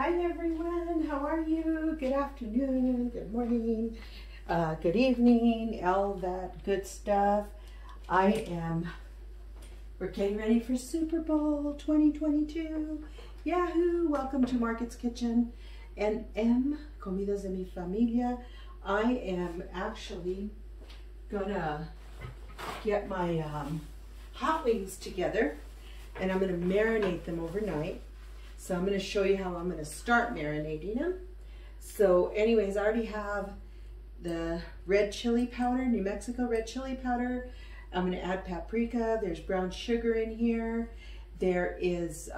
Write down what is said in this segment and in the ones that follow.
Hi everyone, how are you? Good afternoon, good morning, good evening, all that good stuff. We're getting ready for Super Bowl 2022. Yahoo! Welcome to Market's Kitchen and Comidas de mi Familia. I am actually gonna get my hot wings together and I'm gonna marinate them overnight. So I'm going to show you how I'm going to start marinating them. So anyways, I already have the red chili powder, New Mexico red chili powder. I'm going to add paprika. There's brown sugar in here. There is,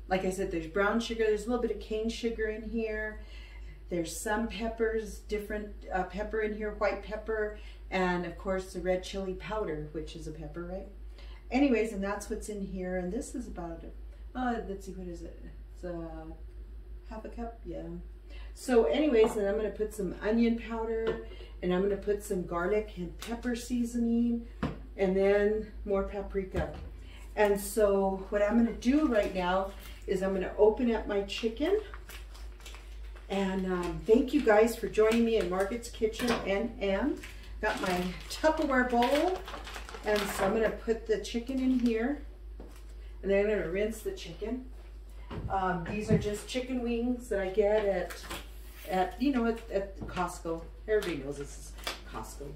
like I said, there's brown sugar. There's a little bit of cane sugar in here. There's some peppers, different pepper in here, white pepper, and of course the red chili powder, which is a pepper, right? Anyways, and that's what's in here. And this is about let's see, what is it? It's half a cup, yeah. So anyways, then I'm going to put some onion powder, and I'm going to put some garlic and pepper seasoning, and then more paprika. And so what I'm going to do right now is I'm going to open up my chicken. And thank you guys for joining me in Market's Kitchen and got my Tupperware bowl. And so I'm going to put the chicken in here. And then I'm going to rinse the chicken. These are just chicken wings that I get at Costco. Everybody knows this is Costco.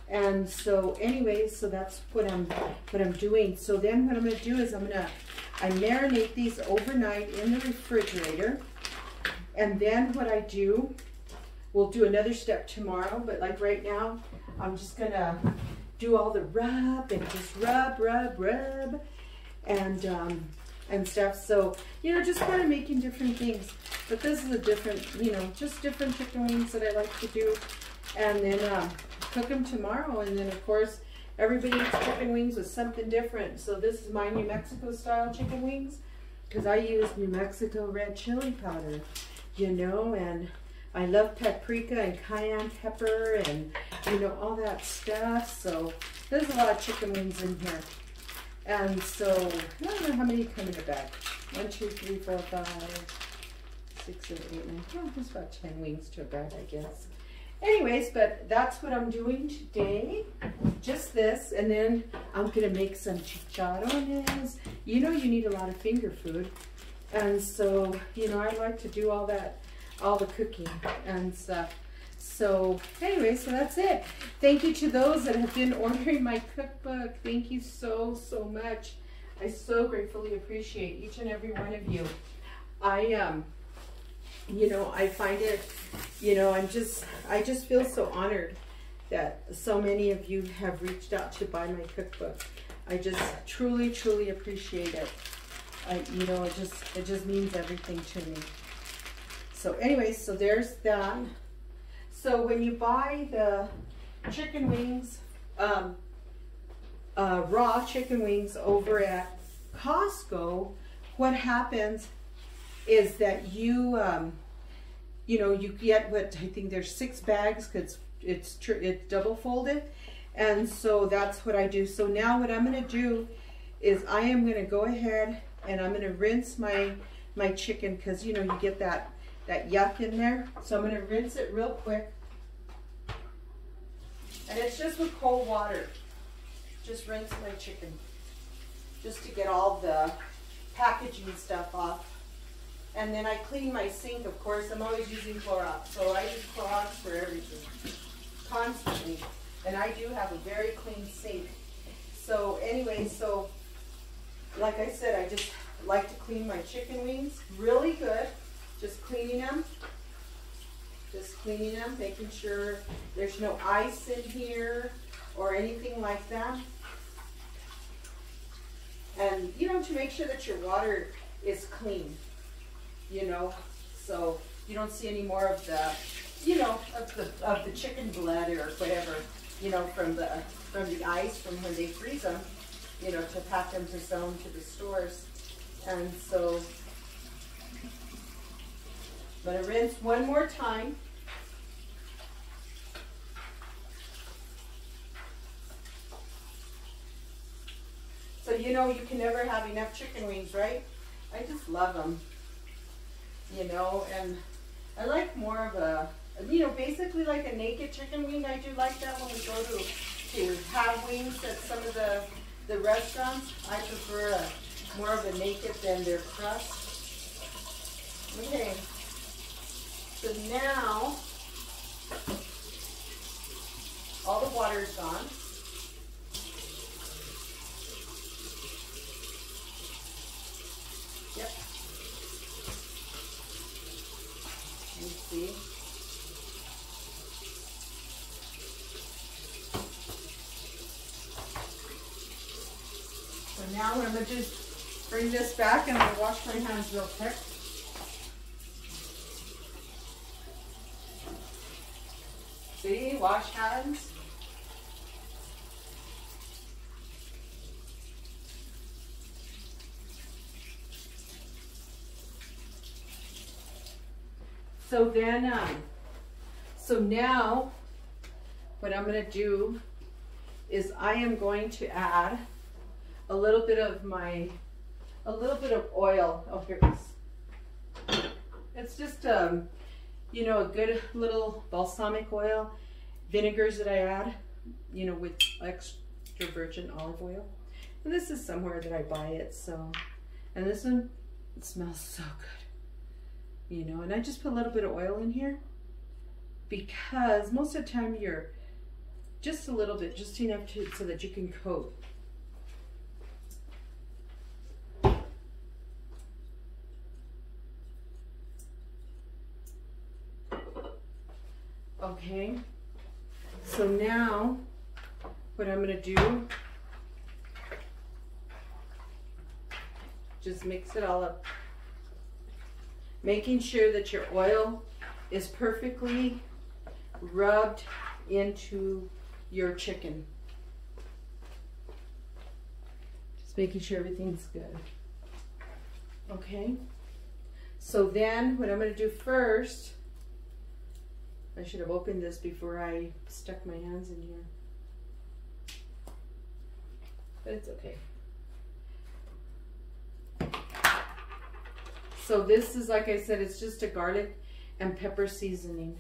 And so anyways, so that's what I'm doing. So then what I'm going to do is I marinate these overnight in the refrigerator. And then what I do, we'll do another step tomorrow, but like right now, I'm just going to do all the rub and just rub. And stuff. So, just kind of making different things. But this is a different, just different chicken wings that I like to do. And then cook them tomorrow. And then, of course, everybody eats chicken wings with something different. So this is my New Mexico style chicken wings. Because I use New Mexico red chili powder, and I love paprika and cayenne pepper and, all that stuff. So there's a lot of chicken wings in here. And so, I don't know how many come in a bag. 1, 2, 3, 4, 5, 6, 7, 8, 9. Oh, there's about 10 wings to a bag, I guess. Anyways, but that's what I'm doing today. Just this. And then I'm going to make some chicharrones. You need a lot of finger food. And so, I like to do all the cooking and stuff. So anyway, so that's it. Thank you to those that have been ordering my cookbook. Thank you so much. I so gratefully appreciate each and every one of you. I find it, I just feel so honored that so many of you have reached out to buy my cookbook. I just truly appreciate it. It just means everything to me. So anyway, so there's that. So when you buy the chicken wings, raw chicken wings over at Costco, what happens is that you get what I think there's 6 bags because it's double folded, and so that's what I do. So now what I'm going to do is I am going to go ahead and I'm going to rinse my chicken because you get that yuck in there. So I'm going to rinse it real quick. And it's just with cold water. Just rinse my chicken. Just to get all the packaging stuff off. And then I clean my sink, of course. I'm always using Clorox. So I use Clorox for everything. Constantly. And I do have a very clean sink. So anyway, so like I said, I just like to clean my chicken wings really good. Just cleaning them, making sure there's no ice in here or anything like that. And, to make sure that your water is clean, so you don't see any more of the, of the chicken blood or whatever, from the ice from when they freeze them, to pack them to sell them to the stores. And so I'm going to rinse one more time. So you can never have enough chicken wings, right? I just love them. you know, and I like more of a, you know, basically like a naked chicken wing. I do like that when we go to have wings at some of the restaurants. I prefer more of a naked than their crust. Okay, so now all the water is gone. Yep. You see? So now I'm going to just bring this back and I'm going to wash my hands real quick. See, wash hands. So then, so now what I'm going to do is I am going to add a little bit of oil. Oh, here it is. It's just, you know, a good little balsamic oil. Vinegars that I add, you know, with extra virgin olive oil. And this is somewhere that I buy it, so. And this one, it smells so good. You know, and I just put a little bit of oil in here because most of the time you're just a little bit, just enough so that you can coat. Okay, so now what I'm going to do, just mix it all up, making sure that your oil is perfectly rubbed into your chicken. Just making sure everything's good. Okay, so then what I'm going to do first, I should have opened this before I stuck my hands in here. But it's okay. So this is, like I said, it's just a garlic and pepper seasoning.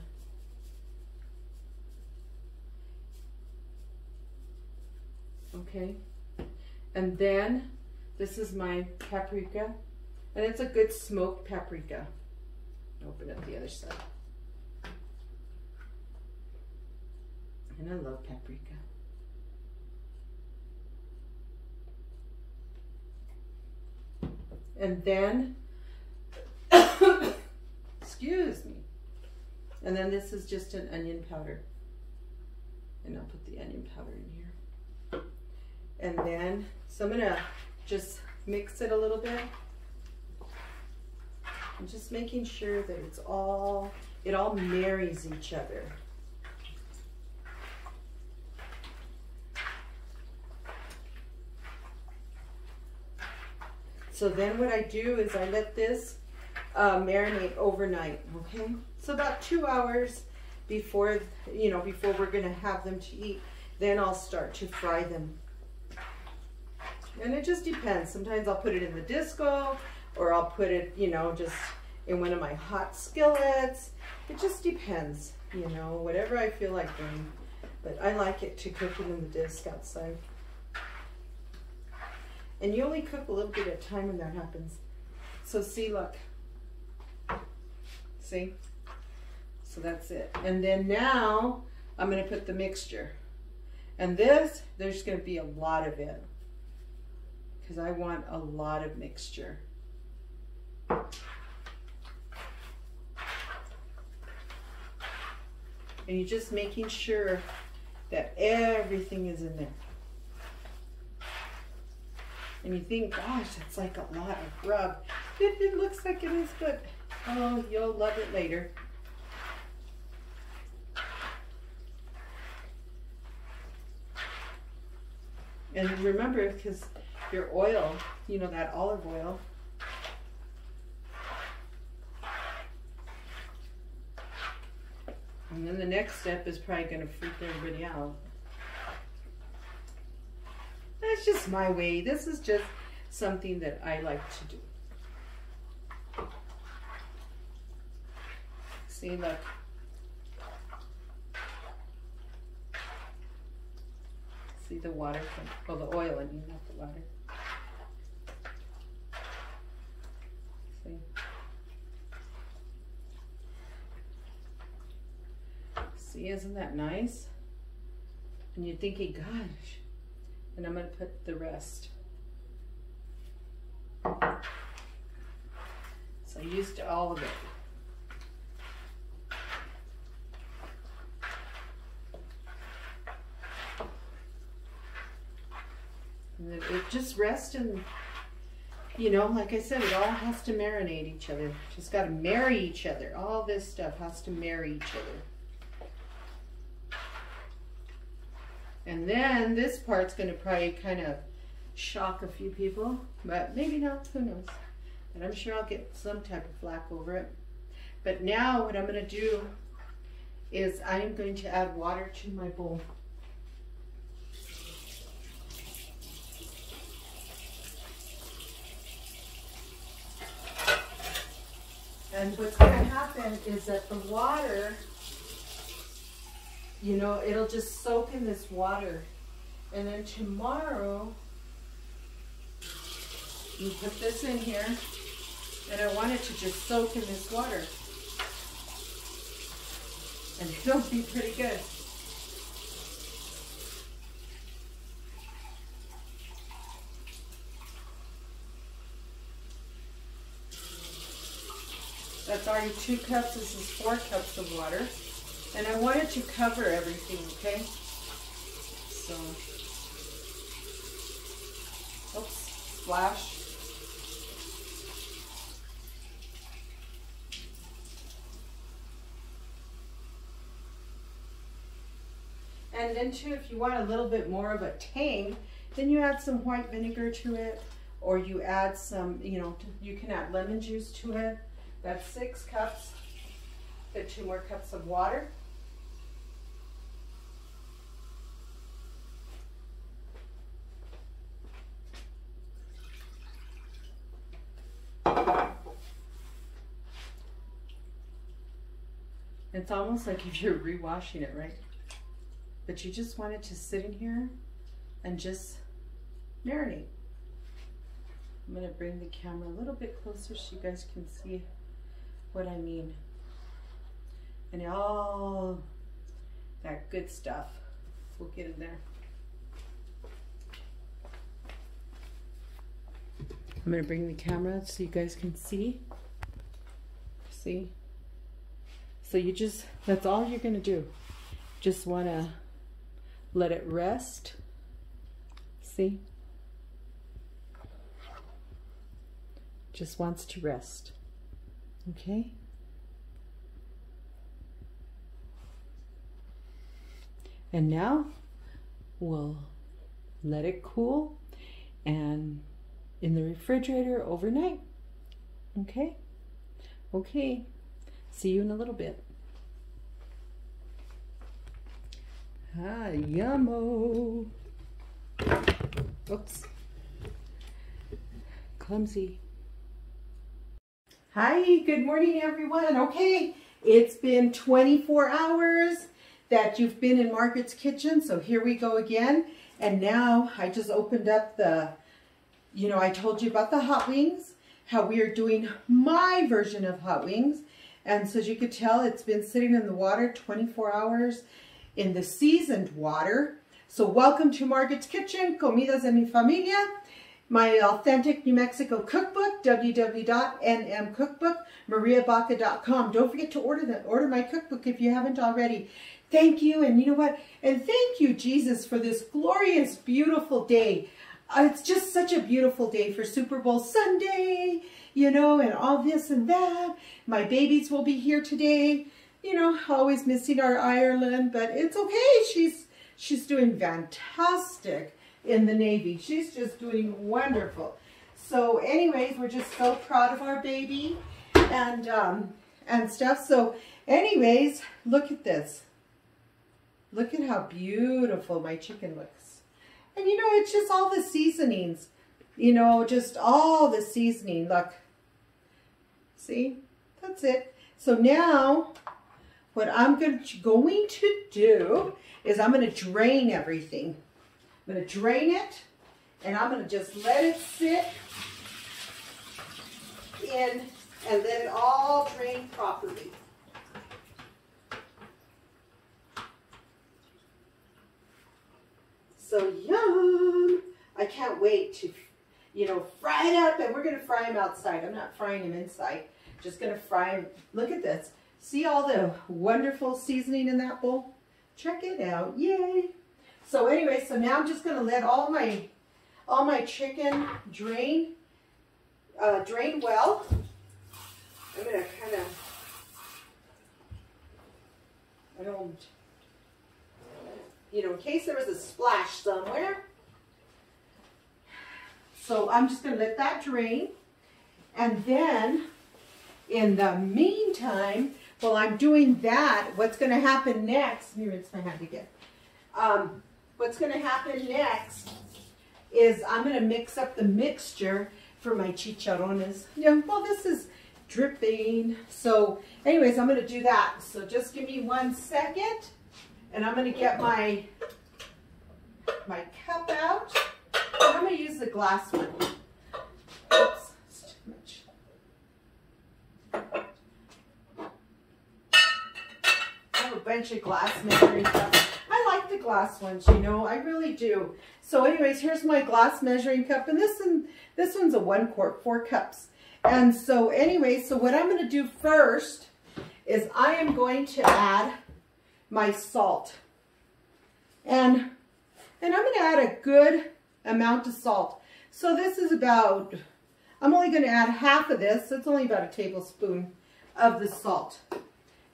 Okay. And then this is my paprika. And it's a good smoked paprika. Open up the other side. And I love paprika. And then, excuse me. And then this is just an onion powder. And I'll put the onion powder in here. And then, so I'm gonna just mix it a little bit. I'm just making sure that it all marries each other. So then what I do is I let this marinate overnight, okay? So about 2 hours before, you know, before we're gonna have them to eat, then I'll start to fry them. And it just depends. Sometimes I'll put it in the disco, or I'll put it, you know, just in one of my hot skillets. It just depends, you know, whatever I feel like doing. But I like it to cook it in the disc outside. And you only cook a little bit at a time when that happens. So see, look. See? So that's it. And then now I'm going to put the mixture. And this, there's going to be a lot of it. Because I want a lot of mixture. And you're just making sure that everything is in there. And you think, gosh, it's like a lot of rub. It looks like it is, but oh, you'll love it later. And remember, because your oil, you know, that olive oil, and then the next step is probably going to freak everybody out. That's just my way. This is just something that I like to do. See, look. See the water from, well, the oil, I mean, not the water. See. See, isn't that nice? And you're thinking, gosh. And I'm going to put the rest. So I used all of it. And it just rests, and you know, like I said, it all has to marinate each other. Just got to marry each other. All this stuff has to marry each other. And then this part's going to probably kind of shock a few people, but maybe not, who knows. But I'm sure I'll get some type of flack over it. But now what I'm going to do is I'm going to add water to my bowl. And what's going to happen is that the water, you know, it'll just soak in this water. And then tomorrow, you put this in here, and I want it to just soak in this water. And it'll be pretty good. That's already 2 cups. This is 4 cups of water. And I want it to cover everything, okay? So, oops, splash. And then too, if you want a little bit more of a tang, then you add some white vinegar to it, or you add some, you know, you can add lemon juice to it. That's 6 cups. Get 2 more cups of water. It's almost like if you're rewashing it, right? But you just want it to sit in here and just marinate. I'm going to bring the camera a little bit closer so you guys can see what I mean. And all that good stuff will get in there. I'm going to bring the camera so you guys can see. See? So you just, that's all you're going to do. Just want to let it rest. See? Just wants to rest. Okay? And now we'll let it cool and in the refrigerator overnight. Okay? Okay. See you in a little bit. Ah, yummo. Oops. Clumsy. Hi, good morning everyone. Okay, it's been 24 hours that you've been in Margaret's kitchen, so here we go again. And now I just opened up the, you know, I told you about the hot wings, how we are doing my version of hot wings. And so as you could tell, it's been sitting in the water 24 hours in the seasoned water. So welcome to Margaret's Kitchen, Comidas de mi Familia, my authentic New Mexico cookbook, www.nmcookbook.mariabaca.com. Don't forget to order my cookbook if you haven't already. Thank you, and you know what? And thank you, Jesus, for this glorious, beautiful day. It's just such a beautiful day for Super Bowl Sunday, you know, and all this and that. My babies will be here today. You know, always missing our Ireland, but it's okay. She's doing fantastic in the Navy. She's just doing wonderful. So anyways, we're just so proud of our baby and stuff. So anyways, look at this. Look at how beautiful my chicken looks. And you know, it's just all the seasonings, you know, just all the seasoning. Look, see, that's it. So now what I'm going to do is I'm going to drain everything. I'm going to drain it, and I'm going to just let it sit in and let it all drain properly. So yum! I can't wait to, you know, fry it up, and we're going to fry them outside. I'm not frying them inside. Just going to fry them. Look at this. See all the wonderful seasoning in that bowl? Check it out. Yay! So anyway, so now I'm just going to let all my chicken drain well. I'm going to kind of, I don't, you know, in case there was a splash somewhere. So I'm just going to let that drain. And then, in the meantime, while I'm doing that, what's going to happen next, let me rinse my hand again. What's going to happen next is I'm going to mix up the mixture for my chicharrones. Yeah, well, this is dripping. So anyways, I'm going to do that. So just give me 1 second, and I'm going to get my cup out. And I'm going to use the glass one. Oops, it's too much. I have a bunch of glass measuring cups. I like the glass ones, you know, I really do. So anyways, here's my glass measuring cup, and this one's a 1 quart, 4 cups. And so anyway, so what I'm going to do first is I am going to add my salt. And I'm going to add a good amount of salt. So this is about, I'm only going to add half of this. So it's only about a tablespoon of the salt.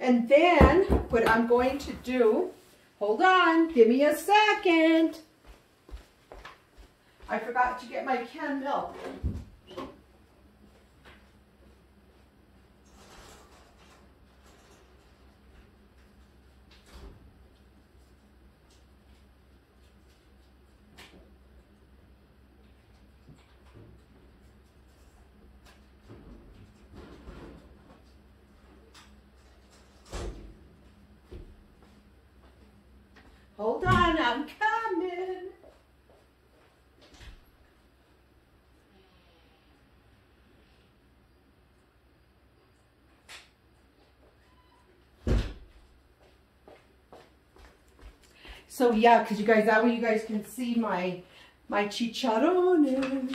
And then what I'm going to do, hold on, give me a second. I forgot to get my canned milk. Hold on, I'm coming. So yeah, because you guys, that way you guys can see my chicharrones,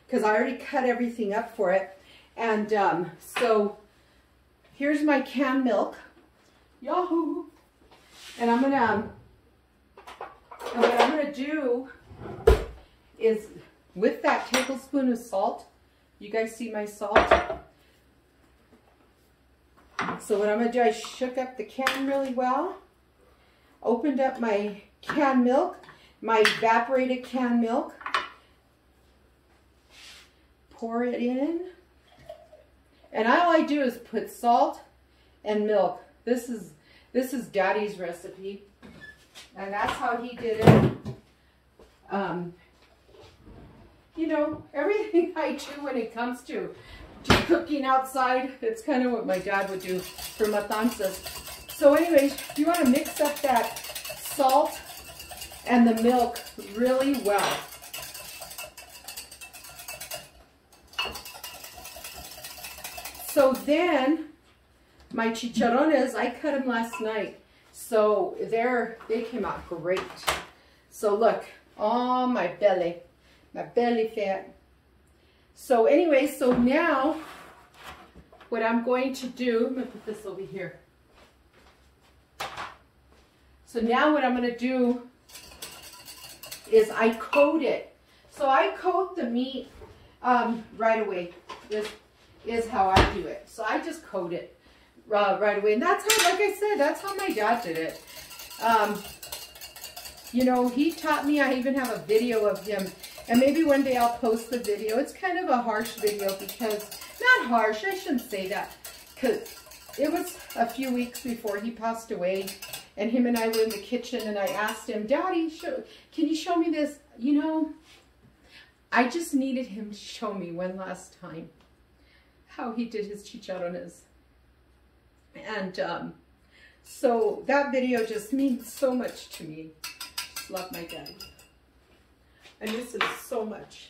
because I already cut everything up for it. And so here's my canned milk. Yahoo! And I'm gonna, and what I'm gonna do is with that tablespoon of salt, you guys see my salt? So what I'm gonna do, I shook up the can really well, opened up my canned milk, my evaporated canned milk, pour it in, and all I do is put salt and milk. This is Daddy's recipe, and that's how he did it. You know, everything I do when it comes to cooking outside, it's kind of what my dad would do for matanzas. So anyways, you want to mix up that salt and the milk really well. So then, my chicharrones, I cut them last night. So they came out great. So look, oh, my belly fat. So anyway, so now what I'm going to do, I'm going to put this over here. So now what I'm going to do is I coat it. So I coat the meat right away. This is how I do it. So I just coat it right away. And that's how, like I said, that's how my dad did it. You know, he taught me. I even have a video of him. And maybe one day I'll post the video. It's kind of a harsh video because, not harsh, I shouldn't say that. Because it was a few weeks before he passed away. And him and I were in the kitchen and I asked him, Daddy, can you show me this? You know, I just needed him to show me one last time how he did his chicharrones. And So that video just means so much to me. Just love my daddy. I miss him so much.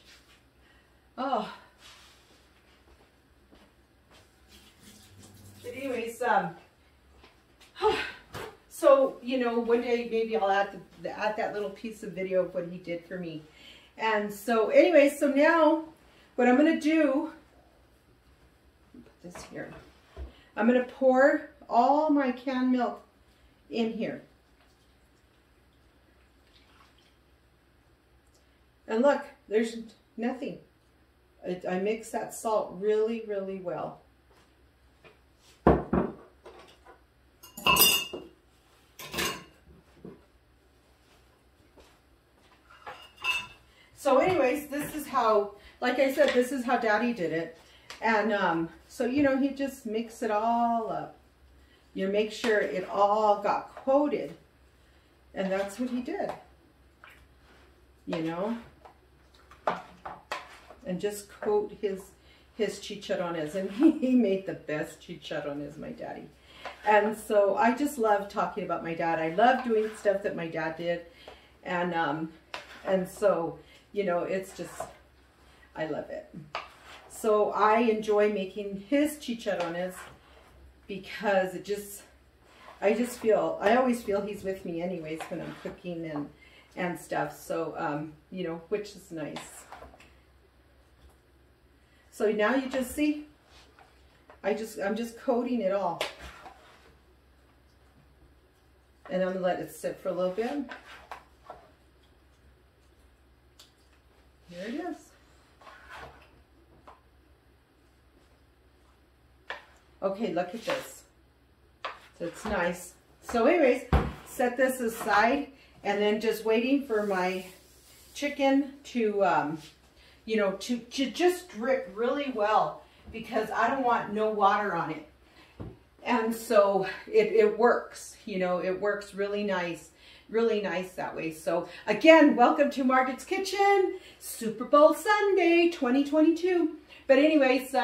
Oh. But anyways, so, you know, one day maybe I'll add that little piece of video of what he did for me. And so anyway, so now what I'm going to do, put this here. I'm going to pour all my canned milk in here. And look, there's nothing. I mix that salt really, really well. So anyways, this is how, like I said, this is how Daddy did it. And so, you know, he just mix it all up. You make sure it all got coated. And that's what he did. You know? And just coat his chicharrones. And he made the best chicharrones, my daddy. And so I just love talking about my dad. I love doing stuff that my dad did. And so, you know, it's just, I love it. So I enjoy making his chicharrones because it just, I always feel he's with me anyways when I'm cooking and stuff. So, you know, which is nice. So now you just see, I'm just coating it all. And I'm gonna let it sit for a little bit. Here it is. Okay, look at this. So it's nice. So anyways, set this aside and then just waiting for my chicken to, you know, to just drip really well because I don't want no water on it. And so it works, you know, it works really nice that way. So again, welcome to Margaret's Kitchen, Super Bowl Sunday 2022. But anyways, so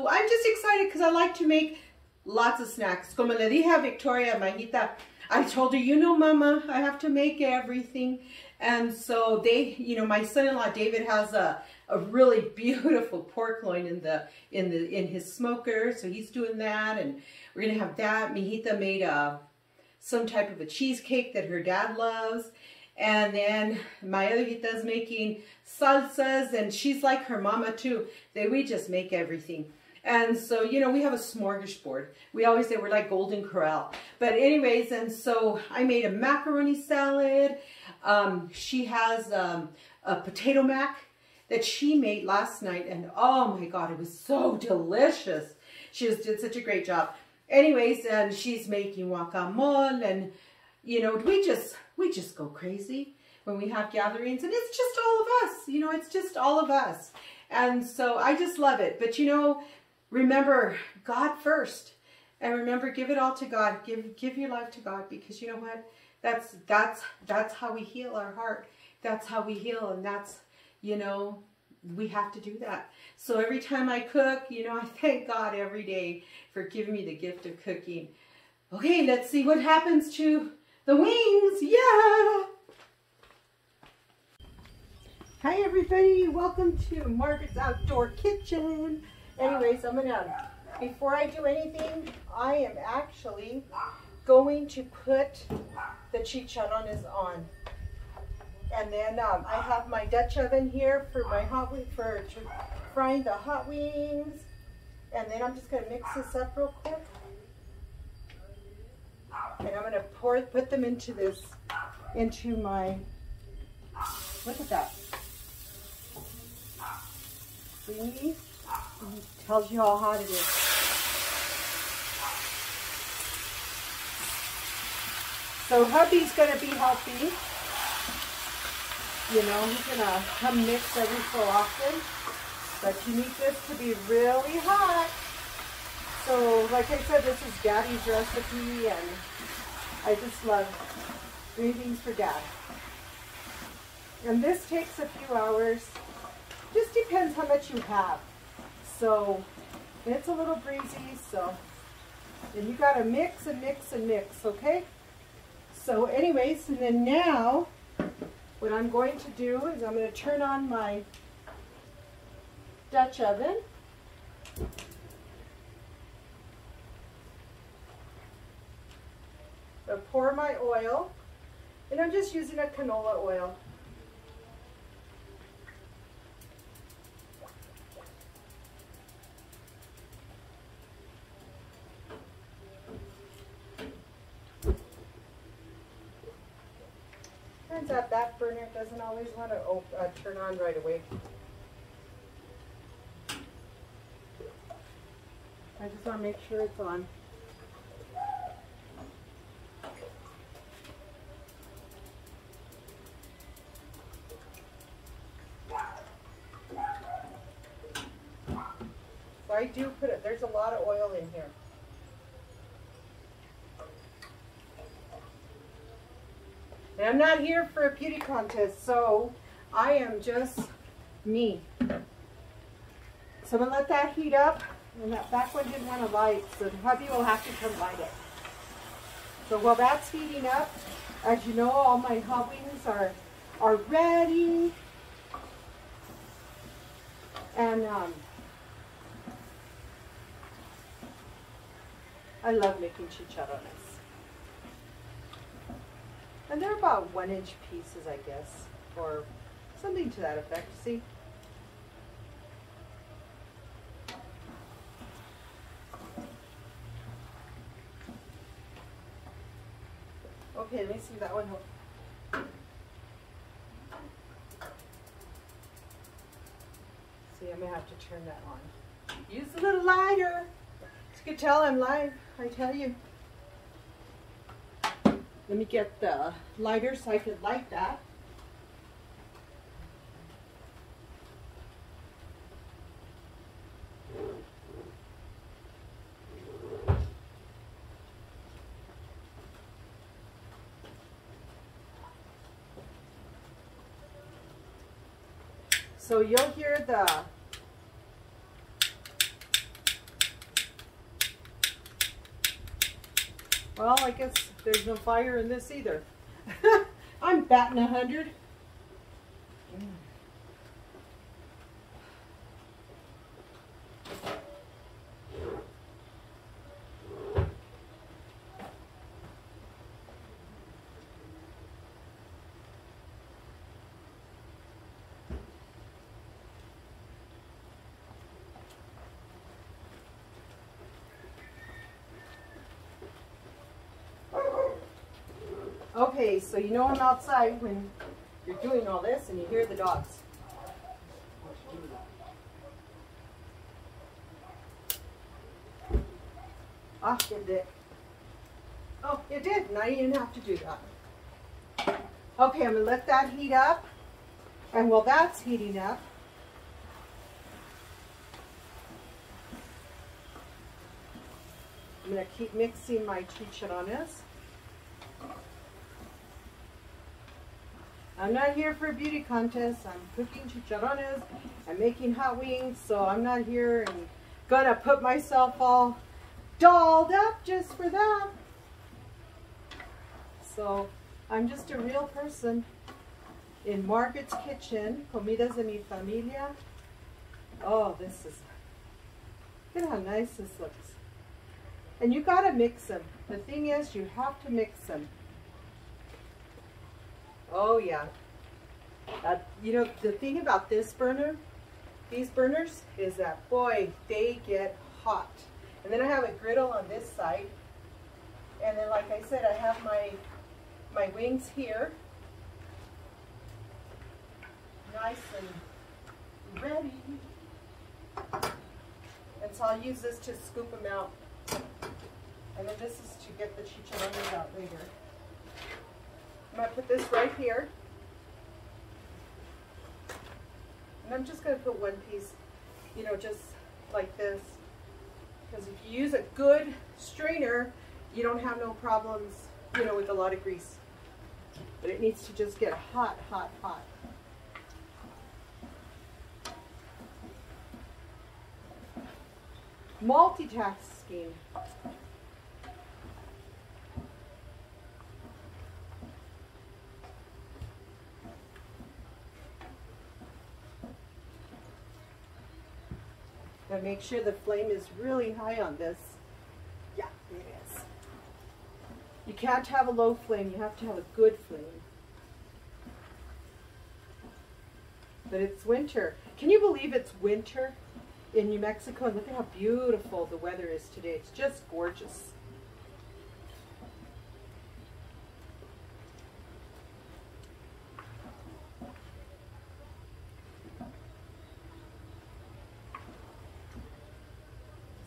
I'm just excited because I like to make lots of snacks. Como le dije a Victoria, my hijita, I told her, you know, Mama, I have to make everything. And so they, you know, my son-in-law David has a really beautiful pork loin in his smoker, so he's doing that, and we're gonna have that. Mijita made some type of a cheesecake that her dad loves, and then my other hijita's making salsas, and she's like her mama too. We just make everything. And so, you know, we have a smorgasbord. We always say we're like Golden Corral. But anyways, and so I made a macaroni salad. She has a potato mac that she made last night. And oh my God, it was so delicious. She just did such a great job. Anyways, and she's making guacamole. And, you know, we just go crazy when we have gatherings. And it's just all of us. You know, it's just all of us. And so I just love it. But, you know, remember God first, and remember, give it all to God. Give your life to God, because you know what? That's how we heal our heart. That's how we heal, and that's, you know, we have to do that. So every time I cook, you know, I thank God every day for giving me the gift of cooking. Okay, let's see what happens to the wings. Yeah. Hi everybody, welcome to Margaret's Outdoor Kitchen. Anyways, before I do anything, I am actually going to put the chicharrones on. And then I have my Dutch oven here for my for frying the hot wings. And then I'm just gonna mix this up real quick. And I'm gonna put them into my, look at that. See? Tells you how hot it is. So hubby's gonna be healthy. You know, he's gonna come mix every so often. But you need this to be really hot. So like I said, this is Daddy's recipe, and I just love doing things for Dad. And this takes a few hours. Just depends how much you have. So it's a little breezy, so And you got to mix and mix and mix, okay? So anyways, and then now, what I'm going to do is I'm going to turn on my Dutch oven. I'll pour my oil, and I'm just using a canola oil. Turns out that burner doesn't always want to turn on right away. I just want to make sure it's on. So I do put it, there's a lot of oil in here. And I'm not here for a beauty contest, so I am just me. So I'm going to let that heat up. And that back one didn't want to light, so hubby will have to come light it. So while that's heating up, as you know, all my hot wings are ready. And I love making chicharrones. And they're about 1-inch pieces, I guess, or something to that effect. See? Okay, let me see that one. See, I'm gonna have to turn that on. Use a little lighter. As you can tell, I'm live. I tell you. Let me get the lighter so I can light that. So you'll hear the well, I guess there's no fire in this either. I'm batting 100. Okay, so you know I'm outside when you're doing all this and you hear the dogs. Ah, it did. Oh, it did. Now you didn't have to do that. Okay, I'm going to let that heat up. And while that's heating up, I'm going to keep mixing my chicharrones. I'm not here for a beauty contest. I'm cooking chicharrones. I'm making hot wings, so I'm not here and gonna put myself all dolled up just for that. So I'm just a real person in Margaret's kitchen, comidas de mi familia. Oh, this is, look at how nice this looks. And you gotta mix them. The thing is, you have to mix them. Oh yeah. You know, the thing about this burner, these burners, is that, boy, they get hot. And then I have a griddle on this side. And then, like I said, I have my wings here. Nice and ready. And so I'll use this to scoop them out. And then this is to get the chicharrones out later. I'm going to put this right here. And I'm just going to put one piece, you know, just like this. Because if you use a good strainer, you don't have no problems, you know, with a lot of grease. But it needs to just get hot, hot, hot. Multitasking. to make sure the flame is really high on this. Yeah, it is. You can't have a low flame. You have to have a good flame. But it's winter. Can you believe it's winter in New Mexico? And look at how beautiful the weather is today. It's just gorgeous.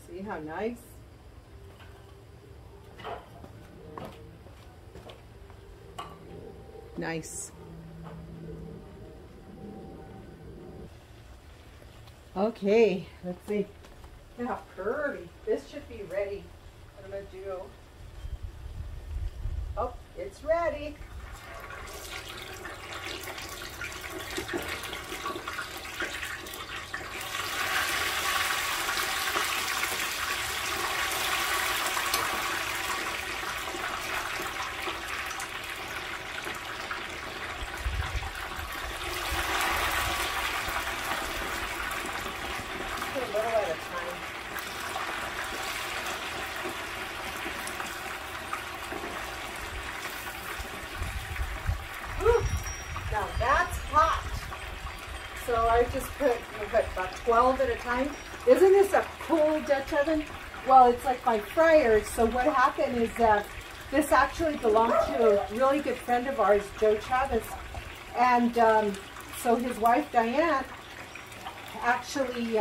See how nice? Nice. Okay, let's see. Look how pretty. This should be ready. What I'm going to do. Oh, it's ready. Now that's hot. So I just put about 12 at a time. Isn't this a cool Dutch oven? Well, it's like my fryer. So what happened is that this actually belonged to a really good friend of ours, Joe Chavez. And so his wife, Diane, actually,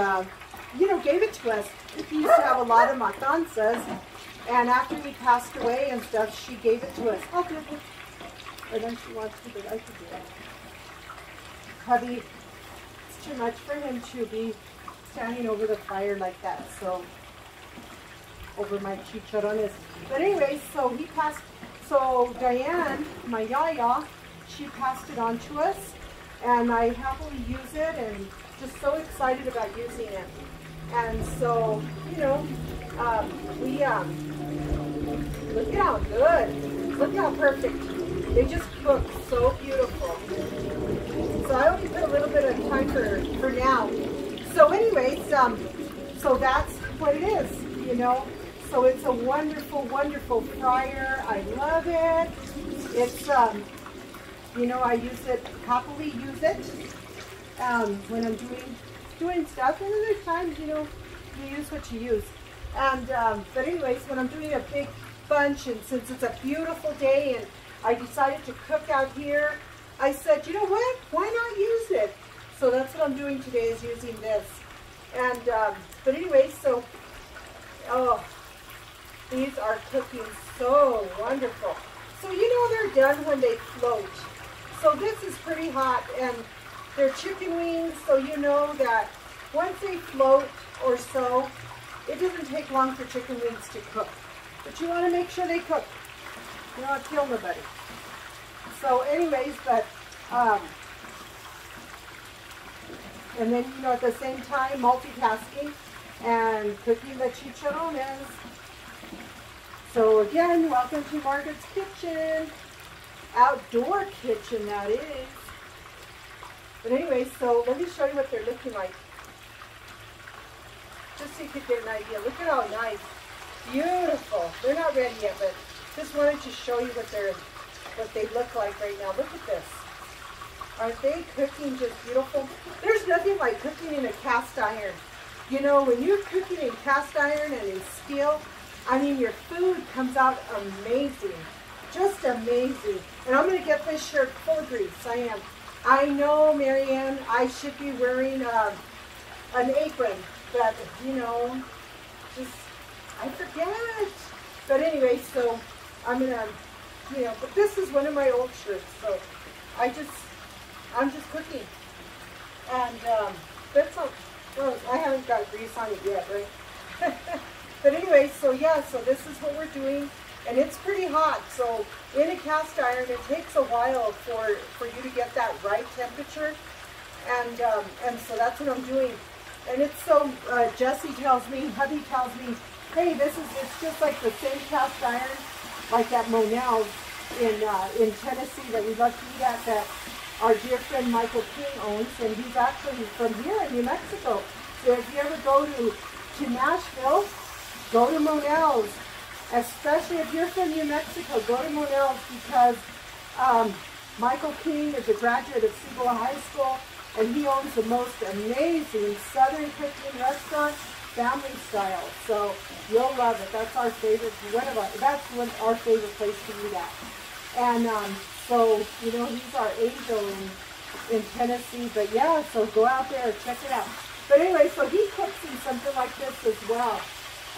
gave it to us. He used to have a lot of matanzas. And after he passed away and stuff, she gave it to us. Oh, good. And then she wants to do it. I could do it. Hubby, it's too much for him to be standing over the fire like that. So, over my chicharrones. But anyway, so he passed. So Diane, my yaya, she passed it on to us, and I happily use it, and just so excited about using it. And so, look at how good. Look how perfect. They just cook so beautiful. So I only put a little bit of time for now. So anyways, so that's what it is, So it's a wonderful, wonderful fryer. I love it. It's, I happily use it when I'm doing stuff. And then there's times, you use what you use. And, but anyways, when I'm doing a big bunch, and since it's a beautiful day, and I decided to cook out here, I said, you know what? Why not use it? So that's what I'm doing today, is using this. And, but anyway, so, these are cooking so wonderful. So they're done when they float. So this is pretty hot, and they're chicken wings, so you know that once they float or so, it doesn't take long for chicken wings to cook. But you want to make sure they cook. You don't want to kill nobody. So anyways, but, and then, at the same time, multitasking and cooking the chicharrones. So again, welcome to Margaret's Kitchen. Outdoor kitchen, that is. But anyway, so let me show you what they're looking like. Just so you could get an idea. Look at how nice. Beautiful. They're not ready yet, but just wanted to show you what they look like right now. Look at this. Aren't they cooking just beautiful? There's nothing like cooking in a cast iron. When you're cooking in cast iron and in steel, I mean, your food comes out amazing. Just amazing. And I'm going to get this shirt full of grease. I am. I know, Marianne, I should be wearing an apron, but, just, I forget. But anyway, so I'm going to, but this is one of my old shirts, so I'm just cooking. And that's all, well, I haven't got grease on it yet, right? But anyway, so yeah, so this is what we're doing. And it's pretty hot, so in a cast iron, it takes a while for you to get that right temperature. And so that's what I'm doing. And it's so, Jesse tells me, hubby tells me, hey, it's just like the same cast iron, like at Monell's in Tennessee that we love to eat at, that our dear friend Michael King owns, and he's actually from here in New Mexico. if you ever go to Nashville, go to Monell's. Especially if you're from New Mexico, go to Monell's because Michael King is a graduate of Cibola High School, and he owns the most amazing Southern cooking restaurant, family style. So you'll love it. That's our favorite. That's our favorite place to eat at. And so you know he's our angel in Tennessee. But yeah, so go out there and check it out. But anyway, so he cooks in something like this as well,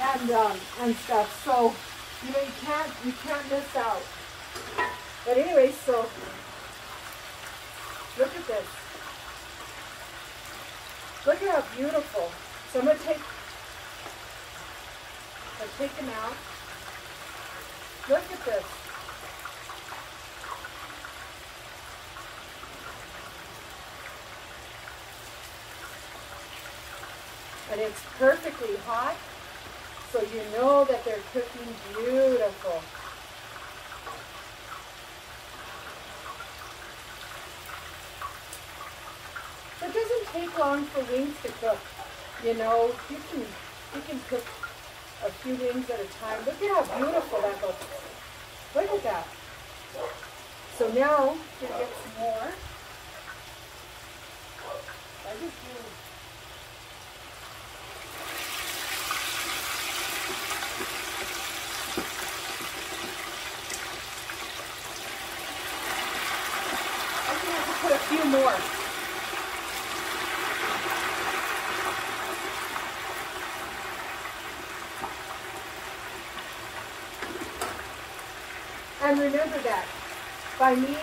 and stuff. So you know you can't miss out. But anyway, so look at this. Look at how beautiful. So I'm gonna take them out. Look at this. And it's perfectly hot, so you know that they're cooking beautiful. It doesn't take long for wings to cook. You know, you can cook a few wings at a time. Look at how beautiful that looks. Look at that. So now, we're gonna get some more. I just do. I'm gonna have to put a few more. And remember that by me,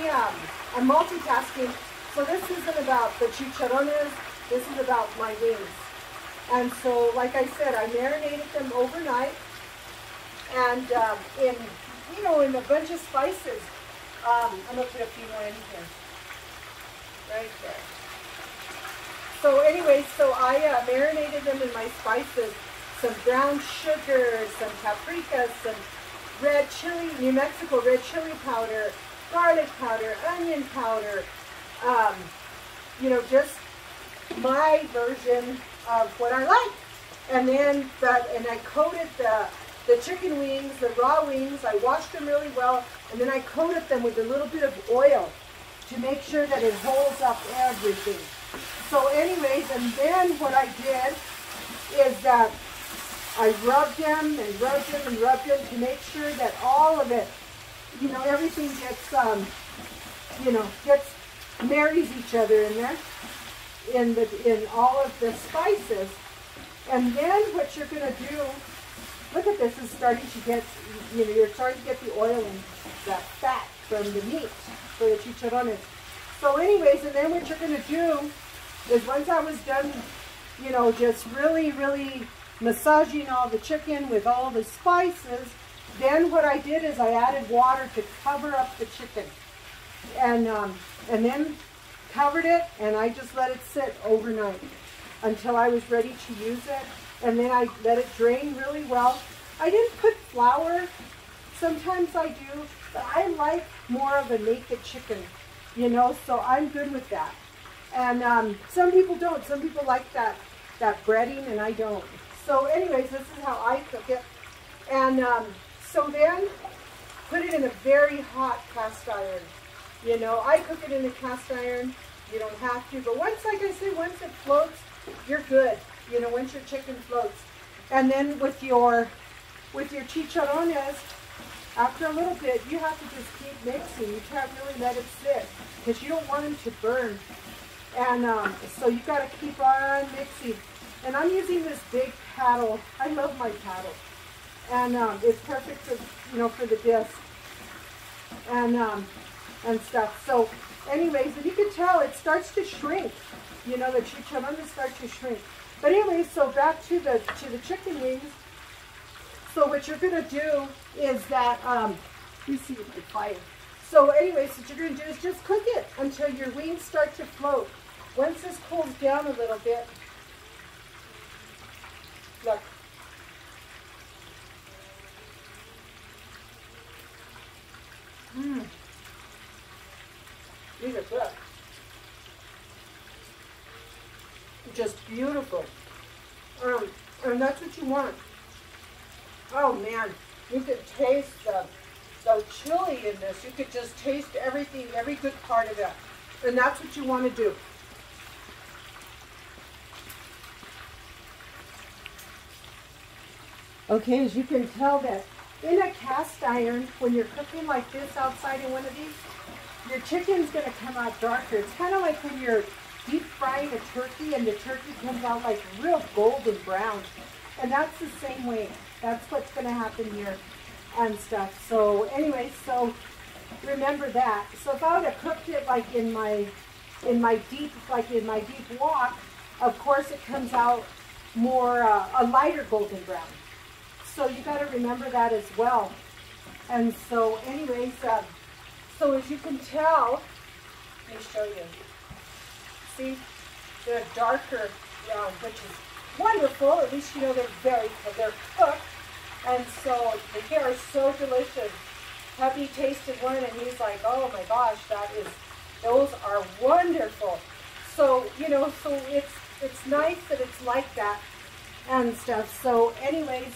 I'm multitasking. So this isn't about the chicharrones. This is about my wings. And so, like I said, I marinated them overnight, and in a bunch of spices. I'm gonna put a few more in here, right there. So anyway, so I marinated them in my spices. Some brown sugar, some paprika, some red chili, New Mexico red chili powder, garlic powder, onion powder, just my version of what I like. And then I coated the chicken wings, the raw wings. I washed them really well, and then I coated them with a little bit of oil to make sure that it holds up everything. So anyways, and then what I did is that I rubbed them and rubbed them and rubbed them to make sure that all of it, everything marries each other in there, in all of the spices. And then what you're going to do, look at this, is starting to get, you're starting to get the oil and that fat from the meat for the chicharrones. So anyways, and then what you're going to do is once I was done, just really, really massaging all the chicken with all the spices, then what I did is I added water to cover up the chicken, and then covered it, and I just let it sit overnight until I was ready to use it, and then I let it drain really well. I didn't put flour. Sometimes I do, but I like more of a naked chicken, so I'm good with that. And some people don't. Some people like that breading, and I don't. So anyways, this is how I cook it. And so then put it in a very hot cast iron. I cook it in a cast iron. You don't have to. But once, like I said, once it floats, you're good. Once your chicken floats. And then with your chicharrones, after a little bit, you have to just keep mixing. You can't really let it sit because you don't want them to burn. And so you got to keep on mixing. And I'm using this big paddle. I love my paddle, and it's perfect for for the disc and stuff. So, anyways, and you can tell it starts to shrink. The chicharrones start to shrink. But anyways, so back to the chicken wings. So what you're gonna do is that you see my fire. So anyways, what you're gonna do is just cook it until your wings start to float. Once this cools down a little bit. Look. These are good. Just beautiful. And that's what you want. Oh man, you could taste the chili in this. You could just taste everything, every good part of it. And that's what you want to do. Okay, as you can tell that in a cast iron, when you're cooking like this outside in one of these, your chicken's going to come out darker. It's kind of like when you're deep frying a turkey and the turkey comes out like real golden brown. And that's the same way. That's what's going to happen here and stuff. So anyway, so remember that. So if I would have cooked it like in my deep wok, of course it comes out more a lighter golden brown. So you got to remember that as well. And so anyways, so as you can tell, let me show you. See, the darker brown, which is wonderful. At least you know they're cooked. And so they are so delicious. Hubby tasted one and he's like, oh my gosh, those are wonderful. So, you know, so it's nice that it's like that and stuff. So anyways,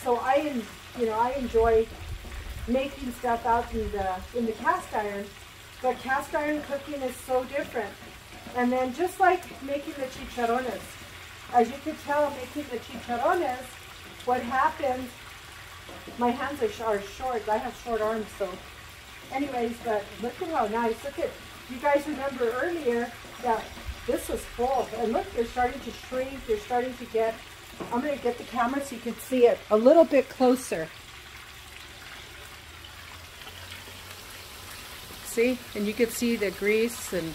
so I enjoy making stuff out in the cast iron, but cast iron cooking is so different. And then just like making the chicharrones, as you can tell, making the chicharrones, what happens, my hands are short, I have short arms, so anyways, but look at how nice, look at, you guys remember earlier that this was full, and look, they're starting to shrink, they're starting to get, I'm going to get the camera so you can see it a little bit closer. See, and you can see the grease and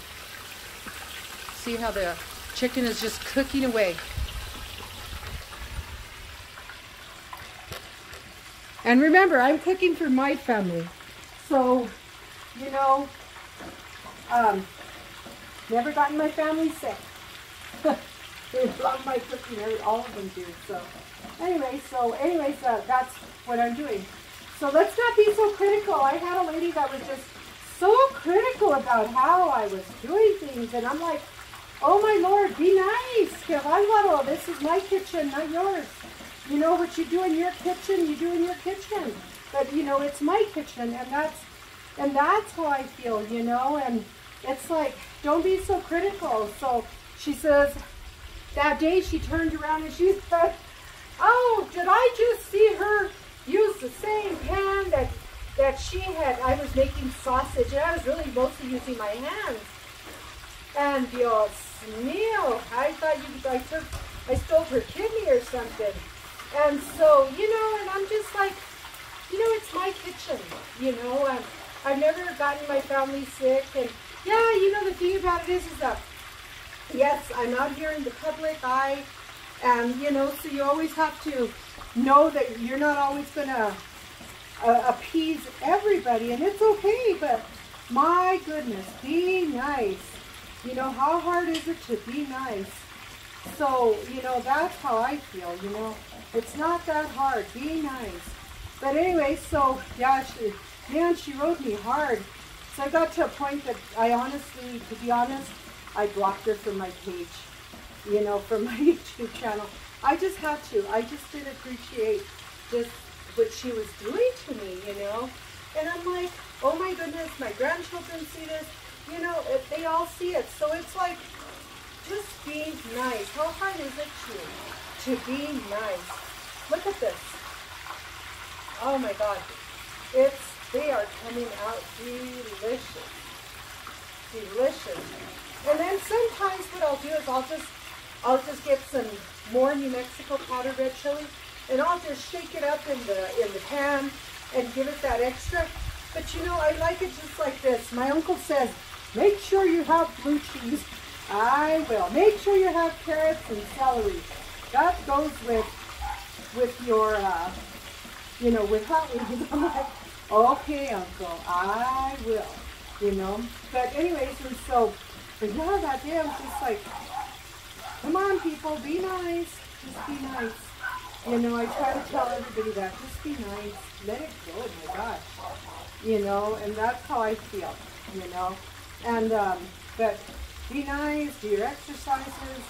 see how the chicken is just cooking away. And remember, I'm cooking for my family. So, you know, never gotten my family sick. They love my cooking, all of them do. So, anyways, that's what I'm doing. So let's not be so critical. I had a lady that was just so critical about how I was doing things. And I'm like, oh my Lord, be nice. This is my kitchen, not yours. You know, what you do in your kitchen, you do in your kitchen. But, you know, it's my kitchen, and that's how I feel, you know. And it's like, don't be so critical. So she says, that day she turned around and she said, oh, did I just see her use the same pan that she had? I was making sausage, and I was really mostly using my hands. And Dios mío, I thought I stole her kidney or something. And so, you know, and I'm just like, you know, it's my kitchen, you know, and I've never gotten my family sick. And yeah, you know, the thing about it is that, yes, I'm out here in the public eye, and, you know, so you always have to know that you're not always going to appease everybody, and it's okay, but my goodness, be nice. You know, how hard is it to be nice? So, you know, that's how I feel, you know. It's not that hard. Be nice. But anyway, so, yeah, she rode me hard. So I got to a point that I honestly, to be honest, I blocked her from my page, you know, from my YouTube channel. I just had to. I just didn't appreciate just what she was doing to me, you know. And I'm like, oh my goodness, my grandchildren see this. You know, they all see it. So it's like, just be nice. How hard is it to be nice? Look at this. Oh my God. They are coming out delicious. Delicious. And then sometimes what I'll do is I'll just get some more New Mexico powdered red chili, and I'll just shake it up in the pan and give it that extra. But you know, I like it just like this. My uncle says, make sure you have blue cheese. I will. Make sure you have carrots and celery. That goes with your, you know, with hot wings. I'm like, okay, Uncle, I will, you know. But anyways, and so, but yeah, that day I was just like, come on, people, be nice. Just be nice. You know, I try to tell everybody that. Just be nice. Let it go, my gosh. You know, and that's how I feel, you know. And, but be nice, do your exercises,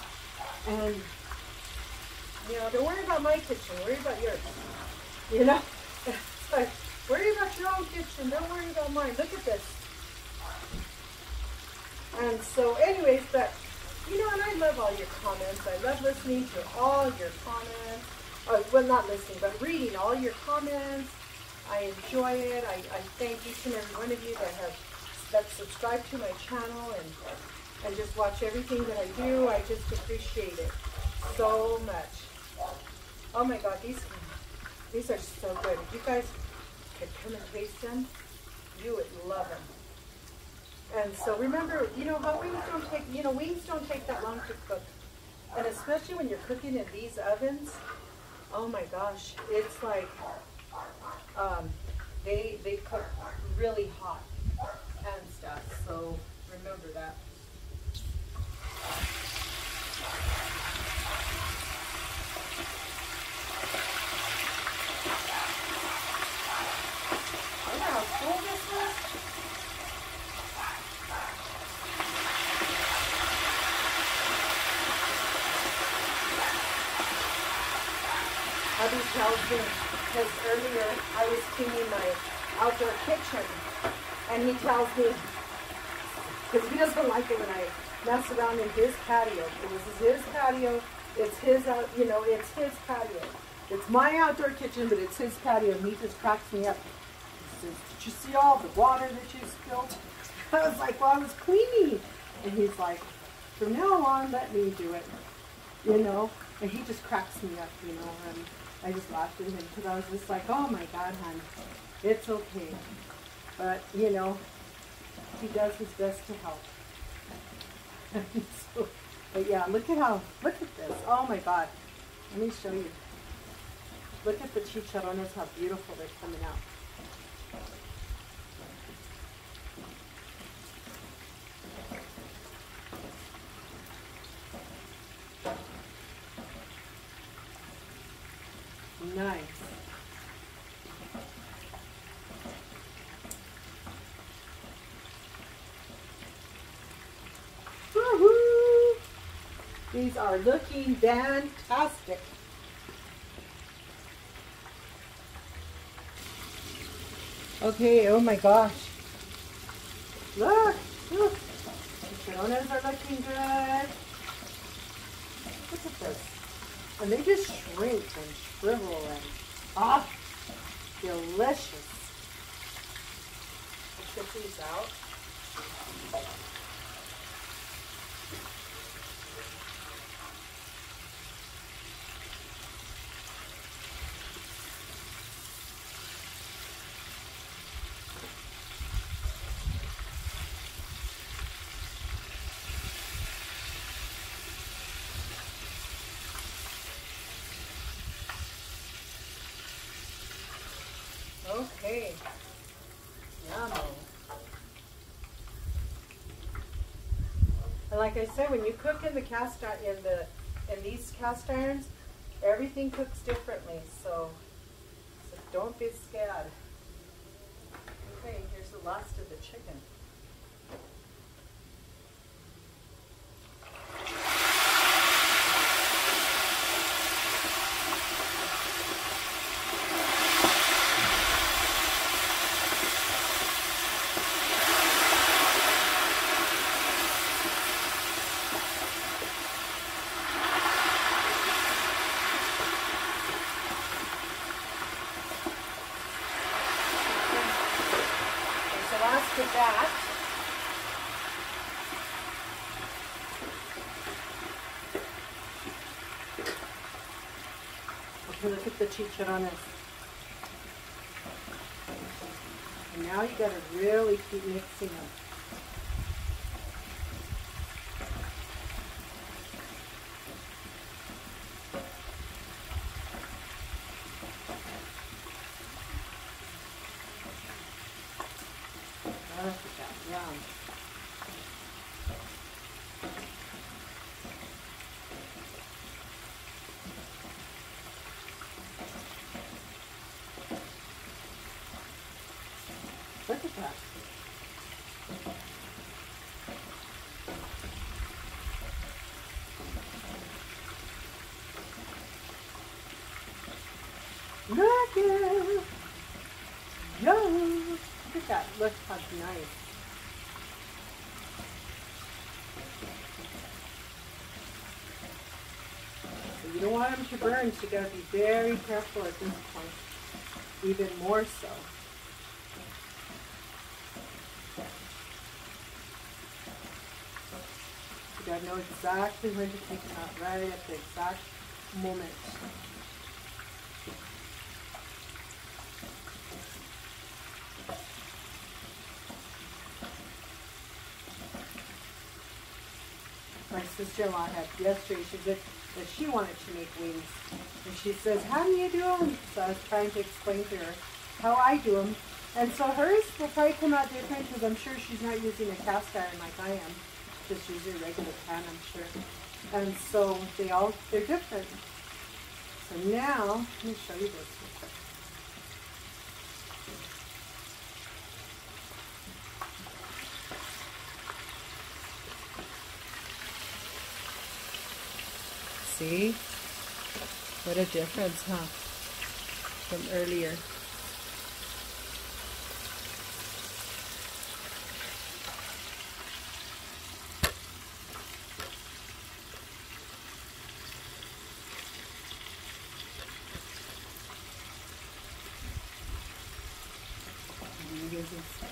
and You know, don't worry about my kitchen. Worry about yours. You know? It's like, worry about your own kitchen. Don't worry about mine. Look at this. And so anyways, but, you know, and I love all your comments. I love listening to all your comments. Well, not listening, but reading all your comments. I enjoy it. I thank each and every one of you that subscribe to my channel and just watch everything that I do. I just appreciate it so much. Oh my God, these are so good. If you guys could come and taste them, you would love them. And so remember, you know, hot wings don't take, you know, wings don't take that long to cook. And especially when you're cooking in these ovens, oh my gosh, it's like, they cook really hot and stuff. So remember that. Look how full this was. Hubby tells me, because earlier I was cleaning my outdoor kitchen, and he tells me, because he doesn't like it when I mess around in his patio. This is his patio. It's his, you know, it's his patio. It's my outdoor kitchen, but it's his patio, and he just cracks me up. He says, "Did you see all the water that you spilled?" I was like, "Well, I was cleaning." And he's like, "From now on, let me do it." You know? And he just cracks me up, you know, and I just laughed at him because I was just like, "Oh my God, hon, it's okay." But, you know, he does his best to help. So, but yeah, look at this. Oh my God. Let me show you. Look at the chicharrones, how beautiful they're coming out. Nice. Woohoo! These are looking fantastic. Okay, oh my gosh. Look, look. The chicharrones are looking good. Look at this. And they just shrink and shrivel and delicious. Let's get these out. Okay. Yummo. And like I said, when you cook in the in these cast irons, everything cooks differently. So don't be scared. Okay, here's the last of the chicken. With that, okay, look at the chicharrones. And now you gotta really keep mixing them. Look at that, yum. Look at that. Look at, yo, look at that. Look how nice. So you don't want them to burn, so you gotta be very careful at this point, even more so. You gotta know exactly when to take them out, right at the exact moment. My sister-in-law had yesterday, she said that she wanted to make wings. And she says, how do you do them? So I was trying to explain to her how I do them. And so hers will probably come out different because I'm sure she's not using a cast iron like I am. Just using a regular pan, I'm sure. And so they're different. So now, let me show you this real quick. See? What a difference, huh? From earlier.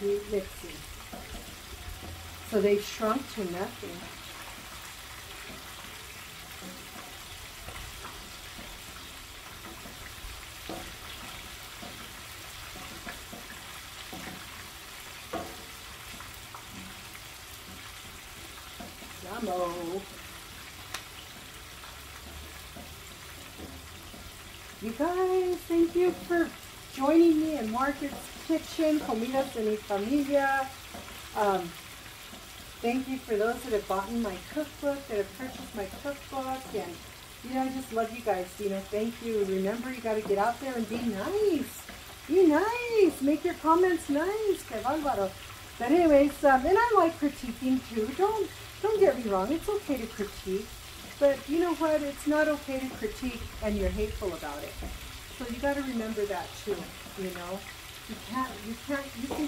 Keep mixing. So they've shrunk to nothing. Yummo. You guys, thank you for joining me in Margaret's Kitchen, Comidas de mi Familia. Thank you for those that have bought my cookbook, that have purchased my cookbook, and you know, I just love you guys. You know, thank you. Remember, you got to get out there and be nice. Be nice. Make your comments nice. Que bárbaro. But anyways, and I like critiquing too. Don't get me wrong. It's okay to critique, but you know what? It's not okay to critique and you're hateful about it. So you got to remember that too. You know, you can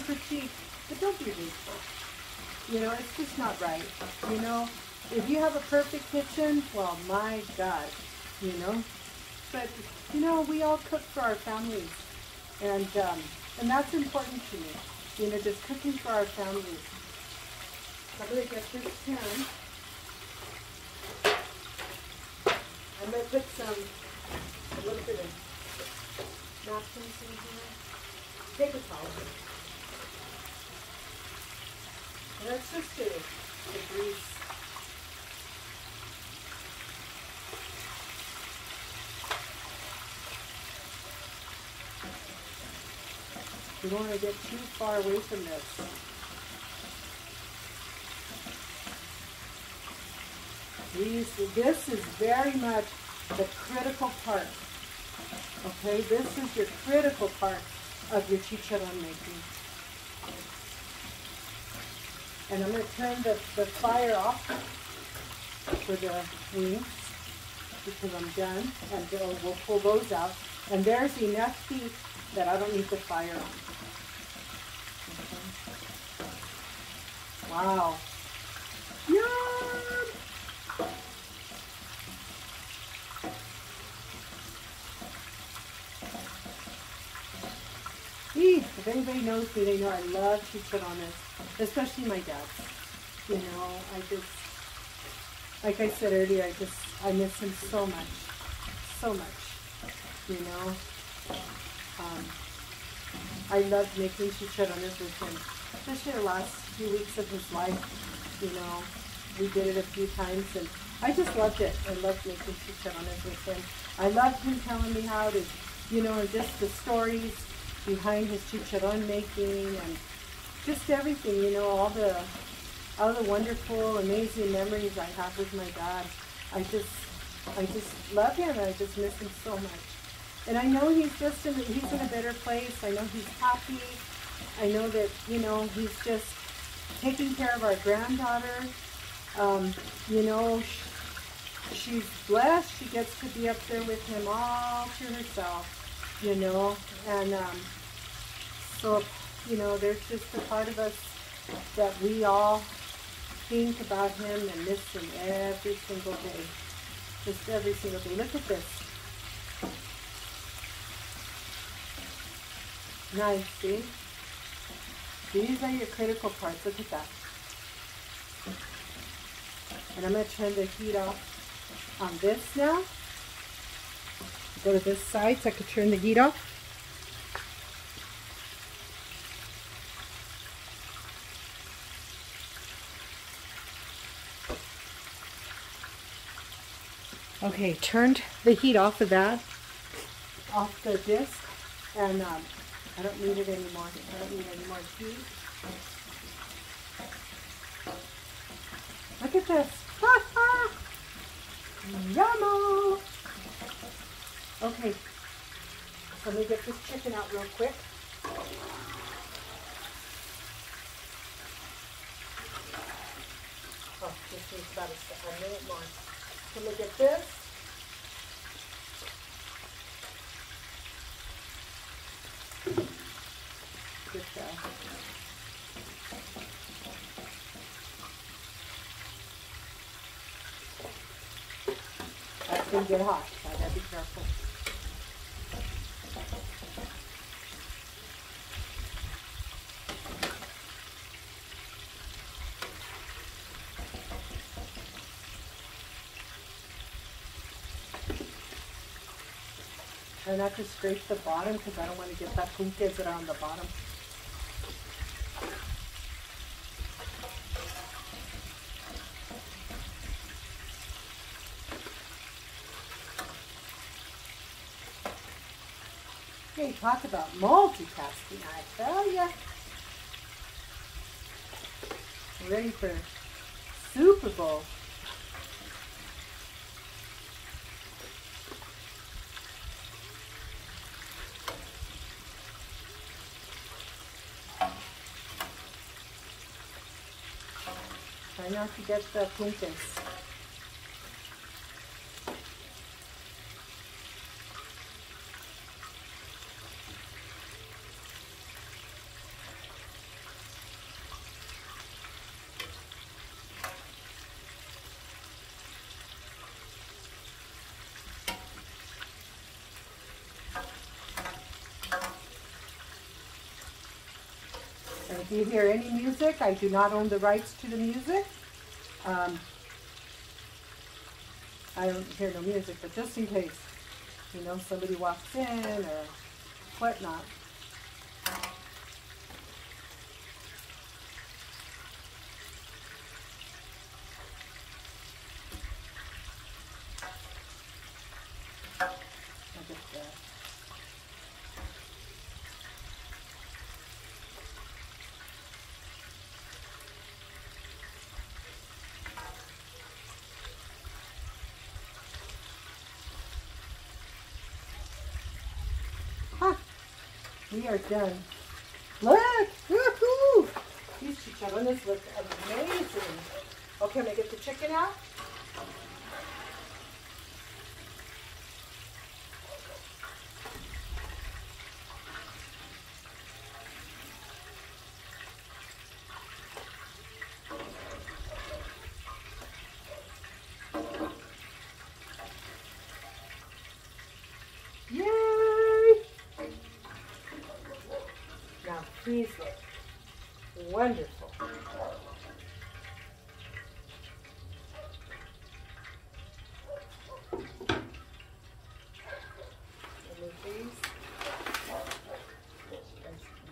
critique, but don't be hateful. You know, it's just not right. You know, if you have a perfect kitchen, well, my God, you know. But you know, we all cook for our families, and that's important to me. You know, just cooking for our families. I'm gonna get this pan. I'm gonna put some little bit of napkins in here. Paper towel. And that's just to grease. You don't want to get too far away from this. This is very much the critical part. Okay, this is your critical part of your chicharron making. And I'm going to turn the fire off for the wings because I'm done. And we'll pull those out. And there's enough heat that I don't need the fire on. Okay. Wow. Yum! If anybody knows me, they know I love chicharrones, especially my dad's. You know, I just, like I said earlier, I miss him so much, you know. I loved making chicharrones with him, especially the last few weeks of his life. You know, we did it a few times, and I just loved it. I loved making chicharrones with him. I loved him telling me how to, you know, and just the stories behind his chicharron making and just everything, you know, all the wonderful, amazing memories I have with my dad. I just love him, and I just miss him so much. And I know he's in a better place. I know he's happy. I know that, you know, he's just taking care of our granddaughter. You know, she's blessed. She gets to be up there with him all to herself. you know, and so, you know, there's just a part of us that we all think about him and miss him every single day. Just every single day. Look at this. Nice, see? These are your critical parts. Look at that. And I'm going to turn the heat off on this now. Go to this side so I can turn the heat off. Okay, turned the heat off of that, off the disc, and I don't need it anymore. I don't need any more heat. Look at this. Yummo! Okay, so let me get this chicken out real quick. Oh, this needs about a minute more. So look at this. Get that. That's going to get hot, so I gotta be careful. Try not to scrape the bottom because I don't want to get that punques that are on the bottom. Hey, talk about multitasking, I tell ya. Ready for Super Bowl. Try not to get the punques. And if you hear any music, I do not own the rights to the music. I don't hear no music, but just in case, you know, somebody walks in or whatnot. Look at that. We are done. Look! Woohoo! These chicharrones look amazing. Okay, I'm going to get the chicken out. Yay! Now, these look wonderful. Remove these. You guys can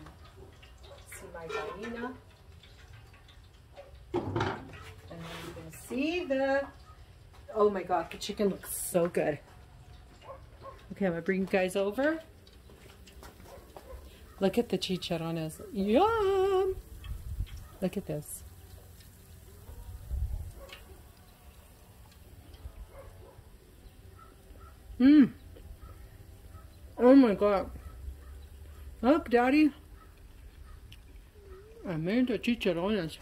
see my gallina. And then you can see the, oh my God, the chicken looks so good. Okay, I'm gonna bring you guys over. Look at the chicharrones. Yum! Look at this. Mmm. Oh my God. Look, Daddy. I made the chicharrones.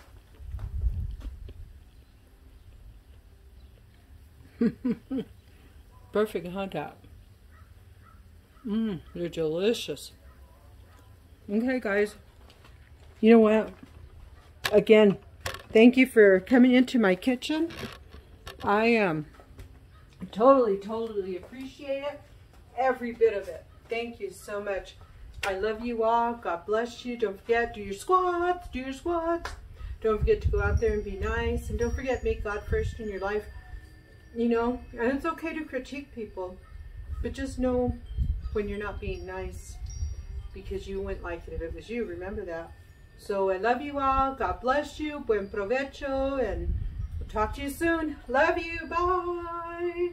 Perfect, huh, Dad? They're delicious. Okay, guys. You know what? Again, thank you for coming into my kitchen. I totally appreciate it. Every bit of it. Thank you so much. I love you all. God bless you. Don't forget, do your squats. Do your squats. Don't forget to go out there and be nice. And don't forget, make God first in your life. You know, and it's okay to critique people. But just know when you're not being nice. Because you wouldn't like it if it was you. Remember that. So I love you all. God bless you. Buen provecho. And we'll talk to you soon. Love you. Bye.